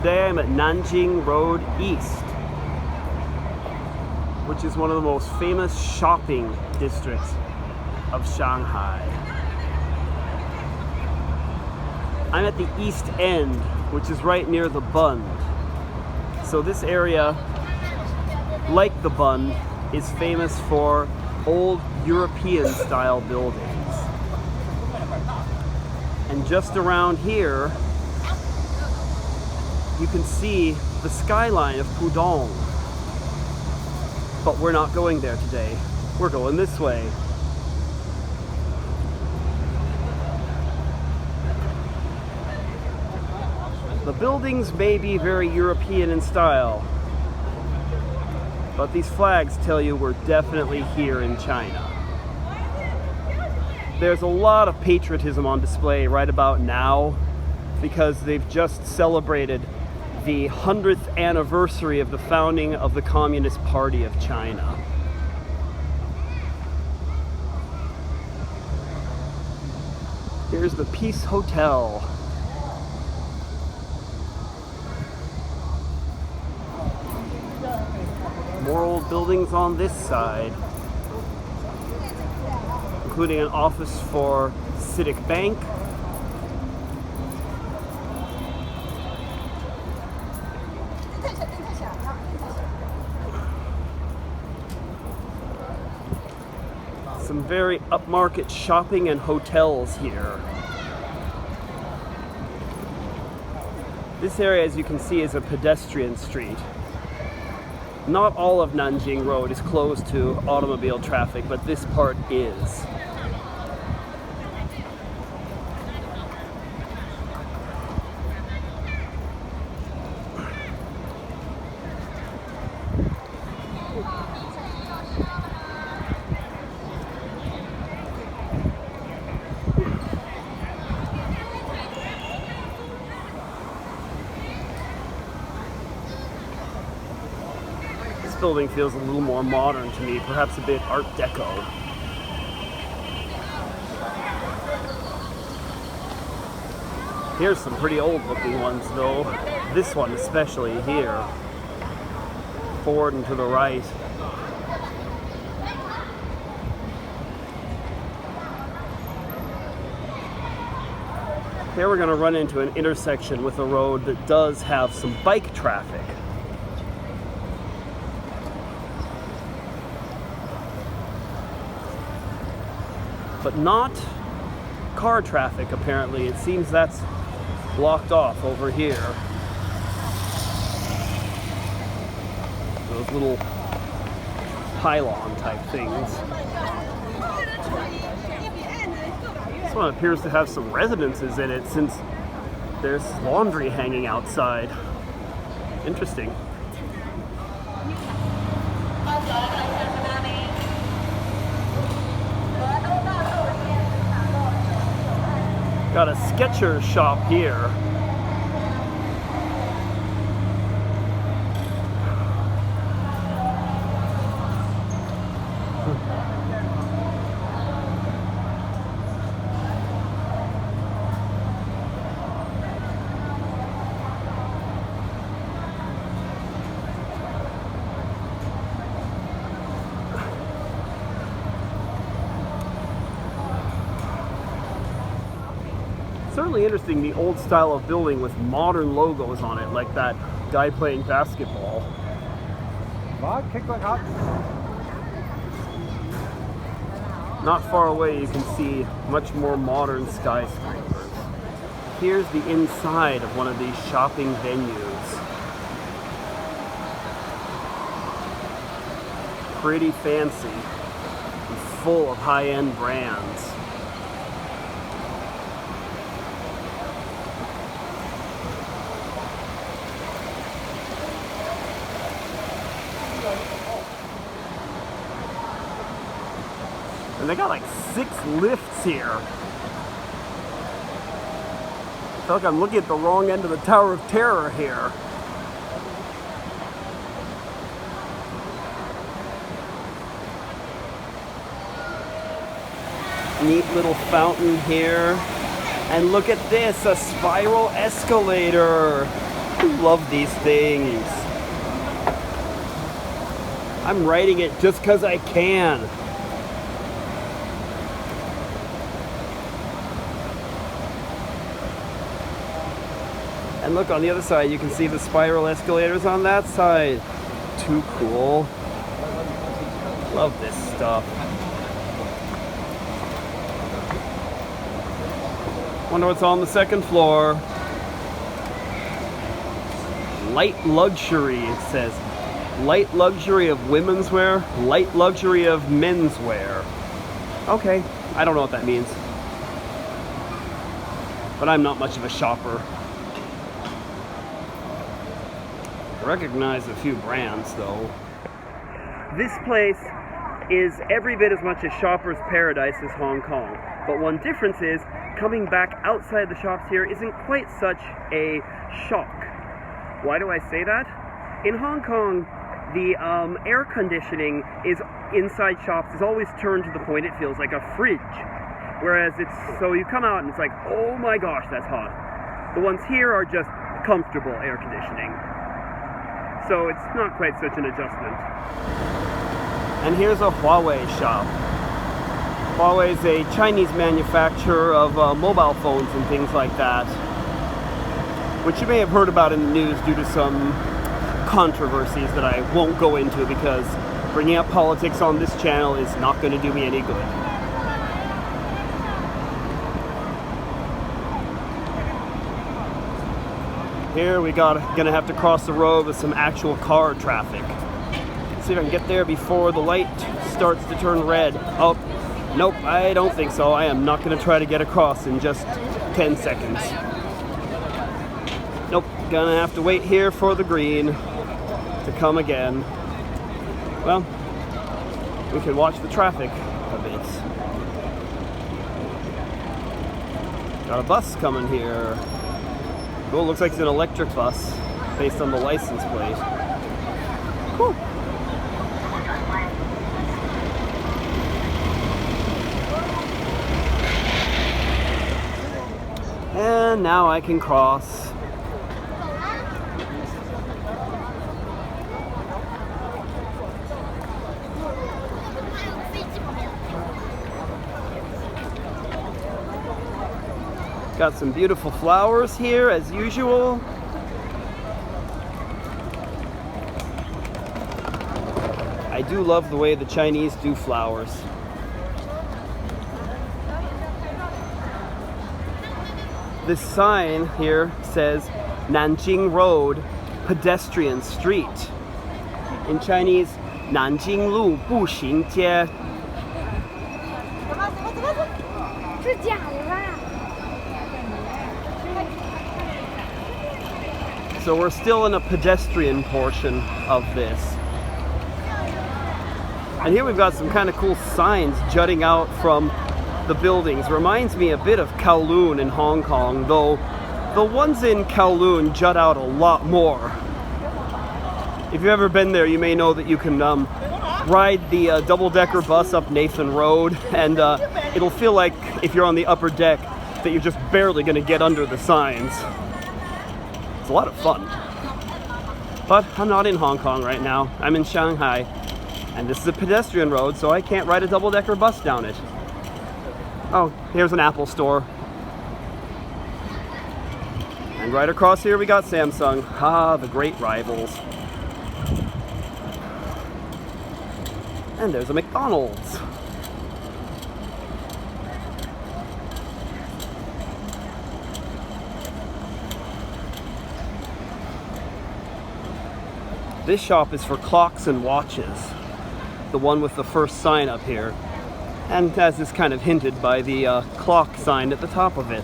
Today I'm at Nanjing Road East, which is one of the most famous shopping districts of Shanghai. I'm at the east end, which is right near the Bund. So this area, like the Bund, is famous for old European style buildings. And just around here, you can see the skyline of Pudong. But we're not going there today. We're going this way. The buildings may be very European in style, but these flags tell you we're definitely here in China. There's a lot of patriotism on display right about now because they've just celebrated the 100th anniversary of the founding of the Communist Party of China. Here's the Peace Hotel. More old buildings on this side, including an office for Citic Bank. Some very upmarket shopping and hotels here. This area, as you can see, is a pedestrian street. Not all of Nanjing Road is closed to automobile traffic, but this part is. This building feels a little more modern to me, perhaps a bit Art Deco. Here's some pretty old looking ones though. This one especially here. Forward and to the right. Here we're going to run into an intersection with a road that does have some bike traffic. But not car traffic, apparently. It seems that's blocked off over here. Those little pylon type things. This one appears to have some residences in it since there's laundry hanging outside. Interesting. Got a Skechers shop here. Certainly interesting, the old style of building with modern logos on it, like that guy playing basketball. Not far away you can see much more modern skyscrapers. Here's the inside of one of these shopping venues. Pretty fancy and full of high-end brands. And they got like 6 lifts here. I feel like I'm looking at the wrong end of the Tower of Terror here. Neat little fountain here. And look at this, a spiral escalator. Love these things. I'm writing it just because I can. And look, on the other side, you can see the spiral escalators on that side. Too cool. Love this stuff. Wonder what's on the second floor. Light luxury, it says. Light luxury of women's wear, light luxury of men's wear. Okay, I don't know what that means. But I'm not much of a shopper. I recognize a few brands though. This place is every bit as much a shopper's paradise as Hong Kong. But one difference is, coming back outside the shops here isn't quite such a shock. Why do I say that? In Hong Kong, the air conditioning is inside shops is always turned to the point it feels like a fridge. Whereas so you come out and it's like, oh my gosh, that's hot. The ones here are just comfortable air conditioning. So it's not quite such an adjustment. And here's a Huawei shop. Huawei is a Chinese manufacturer of mobile phones and things like that, which you may have heard about in the news due to some controversies that I won't go into, because bringing up politics on this channel is not going to do me any good. Here we gonna have to cross the road with some actual car traffic. See if I can get there before the light starts to turn red. Oh, nope, I don't think so. I am not gonna try to get across in just 10 seconds. Nope, gonna have to wait here for the green to come again. Well, we can watch the traffic a bit. Got a bus coming here. Oh, looks like it's an electric bus based on the license plate. Whew. And now I can cross. Got some beautiful flowers here as usual. I do love the way the Chinese do flowers. This sign here says Nanjing Road, Pedestrian Street. In Chinese, Nanjing Lu Bu Xing Jie. So we're still in a pedestrian portion of this. And here we've got some kind of cool signs jutting out from the buildings. Reminds me a bit of Kowloon in Hong Kong, though the ones in Kowloon jut out a lot more. If you've ever been there, you may know that you can ride the double-decker bus up Nathan Road, and it'll feel like, if you're on the upper deck, that you're just barely going to get under the signs. It's a lot of fun. But I'm not in Hong Kong right now. I'm in Shanghai, and this is a pedestrian road, so I can't ride a double-decker bus down it. Oh, here's an Apple store. And right across here we got Samsung. Ah, the great rivals. And there's a McDonald's. This shop is for clocks and watches. The one with the first sign up here. And as is kind of hinted by the clock sign at the top of it.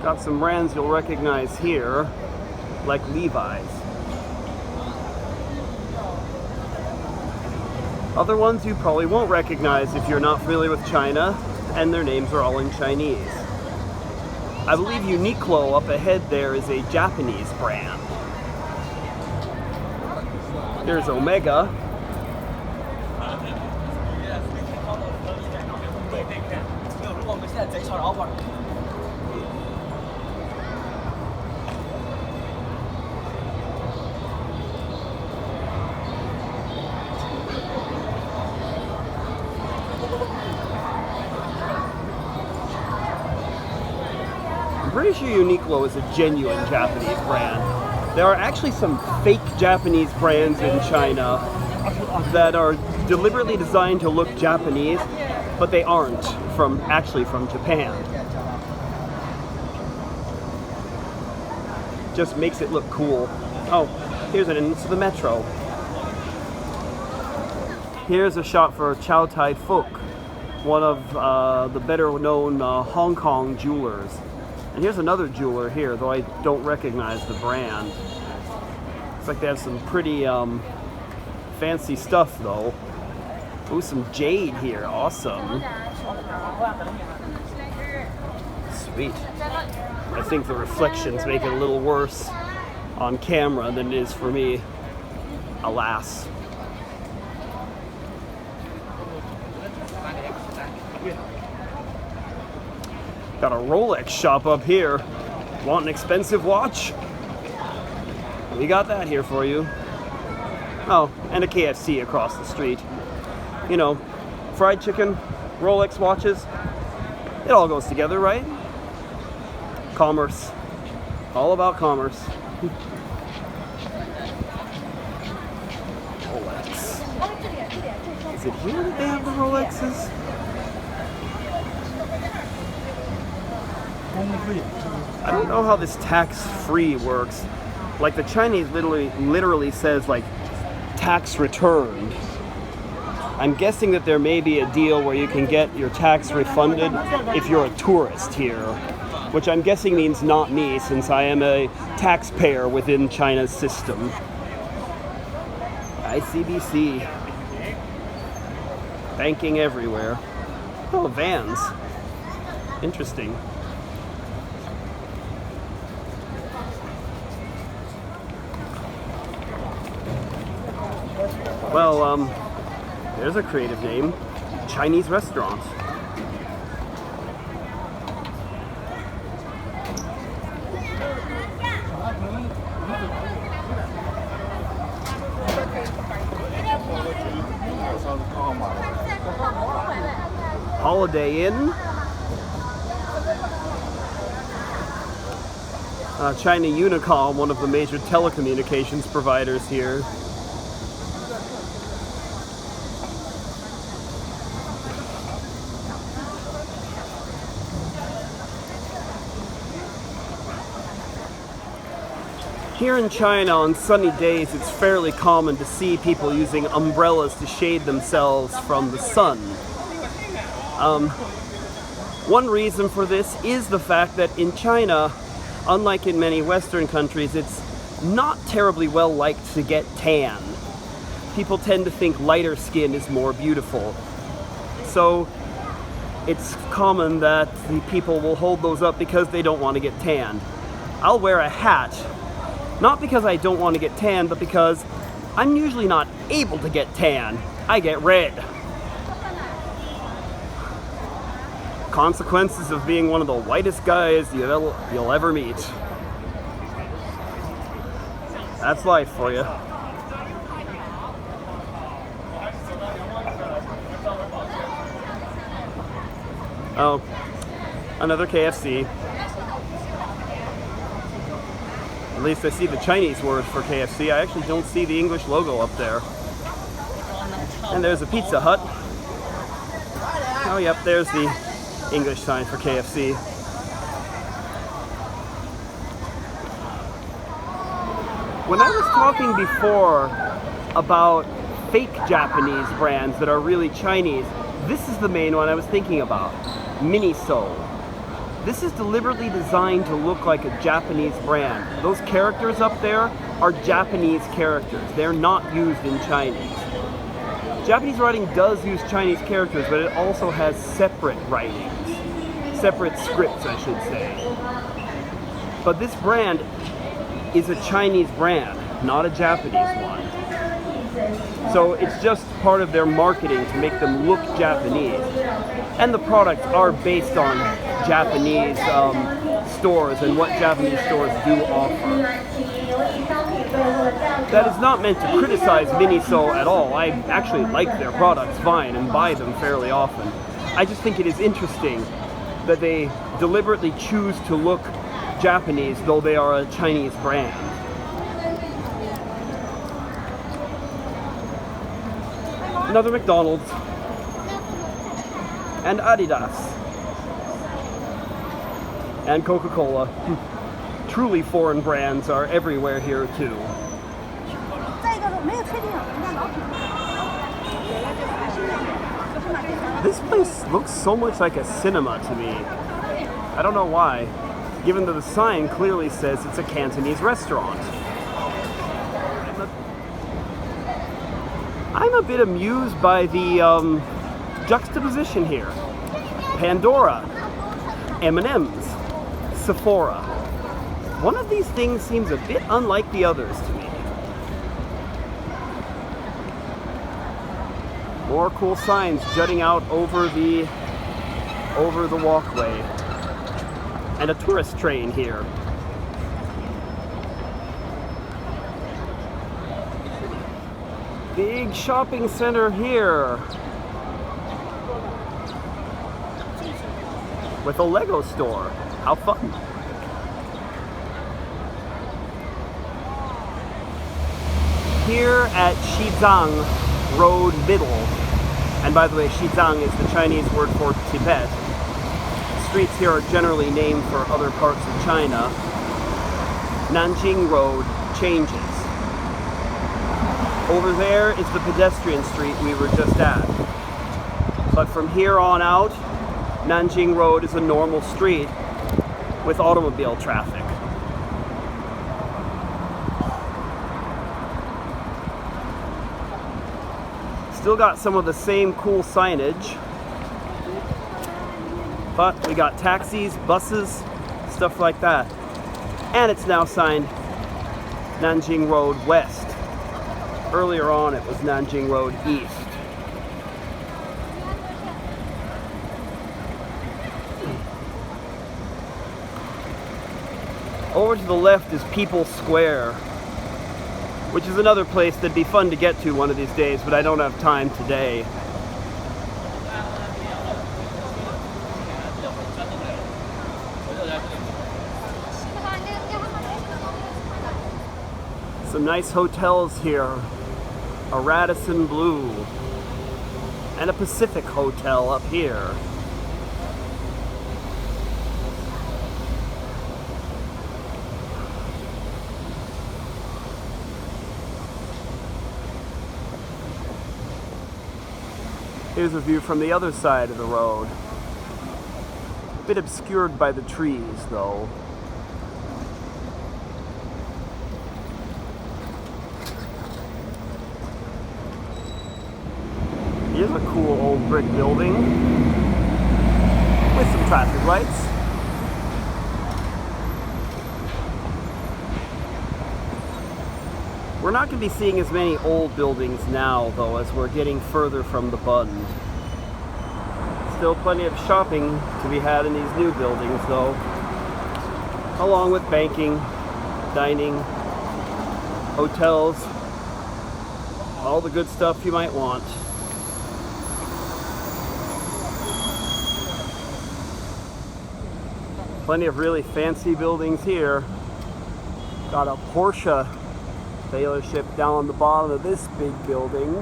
Got some brands you'll recognize here, like Levi's. Other ones you probably won't recognize if you're not familiar with China, and their names are all in Chinese. I believe Uniqlo up ahead there is a Japanese brand. There's Omega. pretty sure Uniqlo is a genuine Japanese brand. There are actually some fake Japanese brands in China that are deliberately designed to look Japanese, but they aren't actually from Japan. Just makes it look cool. Oh, here's an entrance to the metro. Here's a shot for Chow Tai Fook, one of the better known Hong Kong jewelers. And here's another jeweler here, though I don't recognize the brand. Looks like they have some pretty fancy stuff though. Ooh, some jade here, awesome. Sweet. I think the reflections make it a little worse on camera than it is for me, alas. Got a Rolex shop up here. Want an expensive watch? We got that here for you. Oh, and a KFC across the street. You know, fried chicken, Rolex watches, it all goes together, right? Commerce. All about commerce. Rolex. Is it here that they have the Rolexes? I don't know how this tax-free works. Like the Chinese literally says like tax returned. I'm guessing that there may be a deal where you can get your tax refunded if you're a tourist here, which I'm guessing means not me, since I am a taxpayer within China's system. ICBC. Banking everywhere. Oh, Vans. Interesting. Well, there's a creative name. Chinese restaurant. Holiday Inn. China Unicom, one of the major telecommunications providers here. Here in China, on sunny days, it's fairly common to see people using umbrellas to shade themselves from the sun. One reason for this is the fact that in China, unlike in many Western countries, it's not terribly well liked to get tan. People tend to think lighter skin is more beautiful. So it's common that the people will hold those up because they don't want to get tanned. I'll wear a hat. Not because I don't want to get tan, but because I'm usually not able to get tan. I get red. Consequences of being one of the whitest guys you'll ever meet. That's life for you. Oh, another KFC. At least I see the Chinese word for KFC. I actually don't see the English logo up there. And there's a Pizza Hut. Oh, yep, there's the English sign for KFC. When I was talking before about fake Japanese brands that are really Chinese, this is the main one I was thinking about. Miniso. This is deliberately designed to look like a Japanese brand. Those characters up there are Japanese characters. They're not used in Chinese. Japanese writing does use Chinese characters, but it also has separate writings. Separate scripts, I should say. But this brand is a Chinese brand, not a Japanese one. So it's just part of their marketing to make them look Japanese. And the products are based on Japanese stores and what Japanese stores do offer. That is not meant to criticize Miniso at all. I actually like their products fine and buy them fairly often. I just think it is interesting that they deliberately choose to look Japanese, though they are a Chinese brand. Another McDonald's. And Adidas. And Coca-Cola. Truly foreign brands are everywhere here too. This place looks so much like a cinema to me. I don't know why, given that the sign clearly says it's a Cantonese restaurant. I'm a bit amused by the juxtaposition here. Pandora, M&M's, Sephora. One of these things seems a bit unlike the others to me. More cool signs jutting out over the walkway. And a tourist train here. Big shopping center here. With a Lego store. How fun. Here at Shizang Road Middle, and by the way, Shizang is the Chinese word for Tibet. Streets here are generally named for other parts of China. Nanjing Road changes. Over there is the pedestrian street we were just at. But from here on out, Nanjing Road is a normal street with automobile traffic. Still got some of the same cool signage, but we got taxis, buses, stuff like that. And it's now signed Nanjing Road West. Earlier on it was Nanjing Road East. Over to the left is People's Square, which is another place that'd be fun to get to one of these days, but I don't have time today. Some nice hotels here. A Radisson Blu. And a Pacific Hotel up here. Here's a view from the other side of the road. A bit obscured by the trees, though. Here's a cool old brick building with some traffic lights. We're not going to be seeing as many old buildings now, though, as we're getting further from the Bund. Still plenty of shopping to be had in these new buildings, though, along with banking, dining, hotels, all the good stuff you might want. Plenty of really fancy buildings here. Got a Porsche dealership down on the bottom of this big building.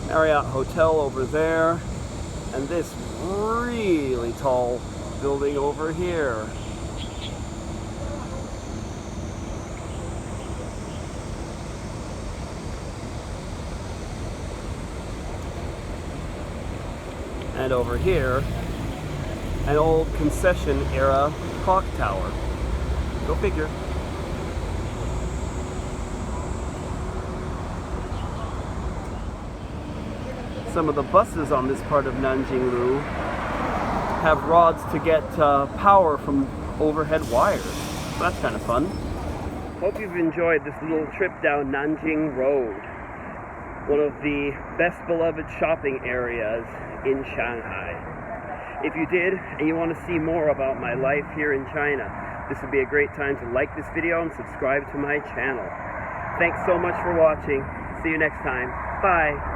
Marriott Hotel over there, and this really tall building over here. And over here, an old concession era clock tower. Go figure. Some of the buses on this part of Nanjing Road have rods to get power from overhead wires. So that's kind of fun. Hope you've enjoyed this little trip down Nanjing Road, one of the best beloved shopping areas in Shanghai. If you did, and you want to see more about my life here in China, this would be a great time to like this video and subscribe to my channel. Thanks so much for watching. See you next time. Bye.